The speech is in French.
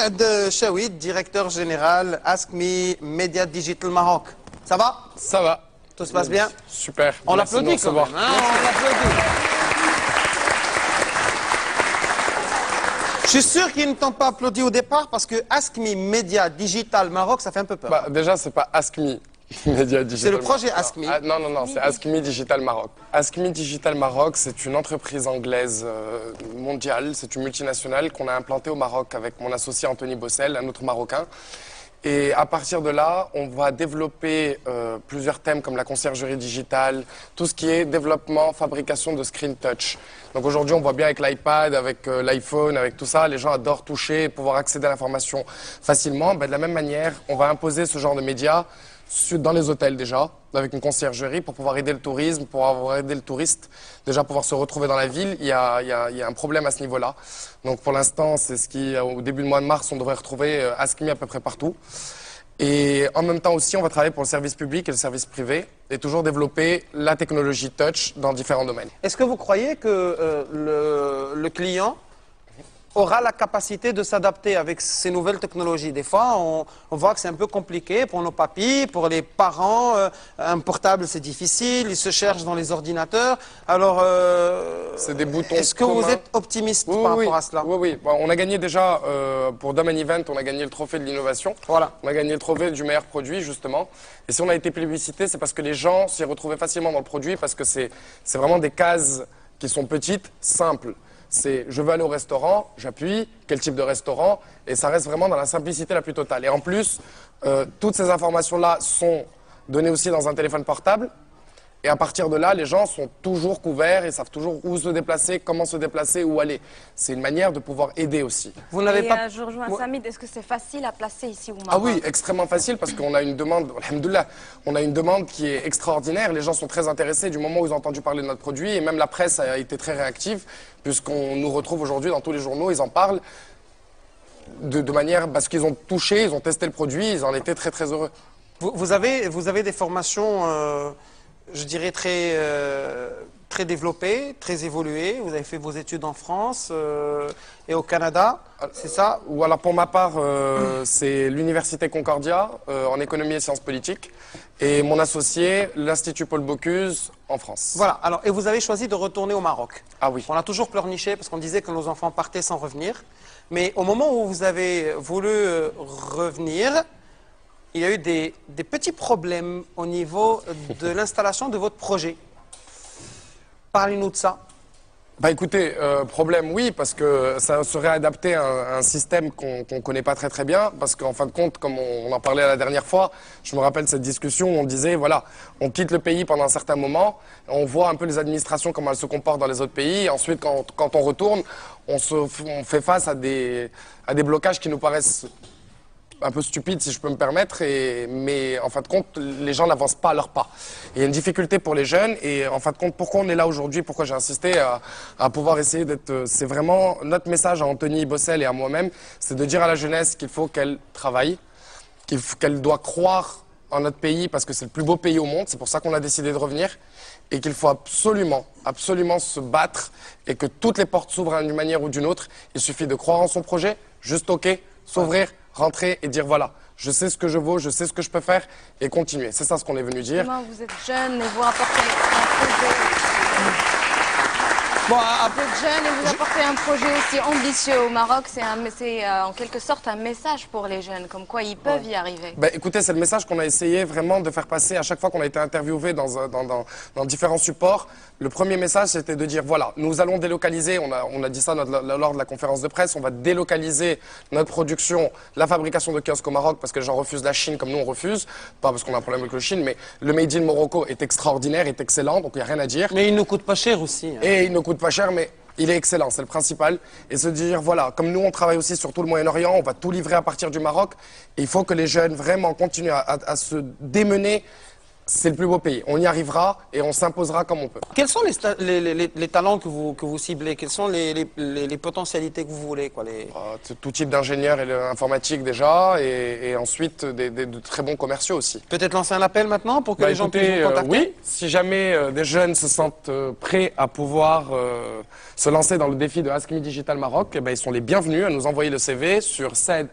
Saad Chawid, directeur général Ask Me Media Digital Maroc. Ça va? Ça va. Tout se passe bien? Super. On Merci de nous l'applaudit quand même, recevoir. hein, on l'applaudit. Je suis sûr qu'ils ne t'ont pas applaudi au départ parce que Ask Me Media Digital Maroc, ça fait un peu peur. Bah, déjà, c'est pas Ask Me Media Digital. C'est le projet Ask Me. Non, c'est Ask Me Digital Maroc. Ask Me Digital Maroc, c'est une entreprise anglaise mondiale, c'est une multinationale qu'on a implantée au Maroc avec mon associé Anthony Bossel, un autre Marocain. Et à partir de là, on va développer plusieurs thèmes comme la conciergerie digitale, tout ce qui est développement, fabrication de screen touch. Donc aujourd'hui, on voit bien avec l'iPad, avec l'iPhone, avec tout ça, les gens adorent toucher et pouvoir accéder à l'information facilement. Ben, de la même manière, on va imposer ce genre de médias dans les hôtels déjà, avec une conciergerie pour pouvoir aider le tourisme, pour pouvoir aider le touriste, déjà pouvoir se retrouver dans la ville. Il y a un problème à ce niveau-là. Donc pour l'instant, c'est ce qui, au début du mois de mars, on devrait retrouver Ask Me à peu près partout. Et en même temps aussi, on va travailler pour le service public et le service privé et toujours développer la technologie touch dans différents domaines. Est-ce que vous croyez que le client aura la capacité de s'adapter avec ces nouvelles technologies? Des fois, on voit que c'est un peu compliqué pour nos papis, pour les parents. Un portable, c'est difficile, ils se cherchent dans les ordinateurs. Alors, c'est des boutons est-ce que vous êtes optimiste par rapport à cela? Oui. Bon, on a gagné déjà, pour Domain Event, on a gagné le trophée de l'innovation. Voilà. On a gagné le trophée du meilleur produit, justement. Et si on a été plébiscité, c'est parce que les gens s'y retrouvaient facilement dans le produit, parce que c'est vraiment des cases qui sont petites, simples. C'est je veux aller au restaurant, j'appuie, quel type de restaurant, et ça reste vraiment dans la simplicité la plus totale. Et en plus, toutes ces informations-là sont données aussi dans un téléphone portable. Et à partir de là, les gens sont toujours couverts et savent toujours où se déplacer, comment se déplacer, où aller. C'est une manière de pouvoir aider aussi. Vous n'avez pas... Je rejoins Samid, est-ce que c'est facile à placer ici au Maroc? Ah oui, extrêmement facile parce qu'on a une demande, alhamdoulilah, on a une demande qui est extraordinaire. Les gens sont très intéressés du moment où ils ont entendu parler de notre produit et même la presse a été très réactive puisqu'on nous retrouve aujourd'hui dans tous les journaux, ils en parlent de manière parce qu'ils ont touché, ils ont testé le produit, ils en étaient très très heureux. Vous avez des formations... je dirais très développé, très évolué. Vous avez fait vos études en France et au Canada, c'est ça? Ou alors pour ma part, c'est l'Université Concordia en économie et sciences politiques et mon associé, l'Institut Paul Bocuse en France. Voilà, alors, et vous avez choisi de retourner au Maroc. Ah oui. On a toujours pleurniché parce qu'on disait que nos enfants partaient sans revenir. Mais au moment où vous avez voulu revenir, il y a eu des petits problèmes au niveau de l'installation de votre projet. Parlez-nous de ça. Bah écoutez, problème oui, parce que ça serait adapté à un système qu'on connaît pas très très bien, parce qu'en fin de compte, comme on en parlait la dernière fois, je me rappelle cette discussion où on disait, voilà, on quitte le pays pendant un certain moment, on voit un peu les administrations, comment elles se comportent dans les autres pays, et ensuite quand on retourne, on fait face à des blocages qui nous paraissent un peu stupide si je peux me permettre, mais en fin de compte, les gens n'avancent pas à leurs pas. Il y a une difficulté pour les jeunes et en fin de compte, pourquoi on est là aujourd'hui, pourquoi j'ai insisté à pouvoir essayer d'être... C'est vraiment notre message à Anthony Bossel et à moi-même, c'est de dire à la jeunesse qu'il faut qu'elle travaille, qu'elle doit croire en notre pays parce que c'est le plus beau pays au monde, c'est pour ça qu'on a décidé de revenir et qu'il faut absolument se battre et que toutes les portes s'ouvrent d'une manière ou d'une autre. Il suffit de croire en son projet, juste s'ouvrir, rentrer et dire voilà, je sais ce que je vaux, je sais ce que je peux faire et continuer. C'est ça ce qu'on est venu dire. Comment vous êtes jeune et vous apportez un projet... Bon, Vous êtes jeune et vous apportez un projet aussi ambitieux au Maroc, c'est en quelque sorte un message pour les jeunes, comme quoi ils peuvent y arriver. Ben, écoutez, c'est le message qu'on a essayé vraiment de faire passer à chaque fois qu'on a été interviewé dans différents supports. Le premier message, c'était de dire, voilà, nous allons délocaliser, on a dit ça lors de la conférence de presse, on va délocaliser notre production, la fabrication de kiosques au Maroc, parce que les gens refusent la Chine comme nous on refuse, pas parce qu'on a un problème avec la Chine, mais le Made in Morocco est extraordinaire, est excellent, donc il n'y a rien à dire. mais il ne coûte pas cher aussi. Hein. Et il ne coûte pas cher, mais il est excellent, c'est le principal. Et se dire, voilà, comme nous on travaille aussi sur tout le Moyen-Orient, on va tout livrer à partir du Maroc. Et il faut que les jeunes vraiment continuent à se démener. C'est le plus beau pays. On y arrivera et on s'imposera comme on peut. Quels sont les talents que vous ciblez? Quelles sont les potentialités que vous voulez quoi, Tout type d'ingénieurs et informatique déjà, et ensuite de très bons commerciaux aussi. Peut-être lancer un appel maintenant pour que les gens puissent vous contacter? Oui, si jamais des jeunes se sentent prêts à pouvoir se lancer dans le défi de Ask Me Digital Maroc, eh ben, ils sont les bienvenus à nous envoyer le CV sur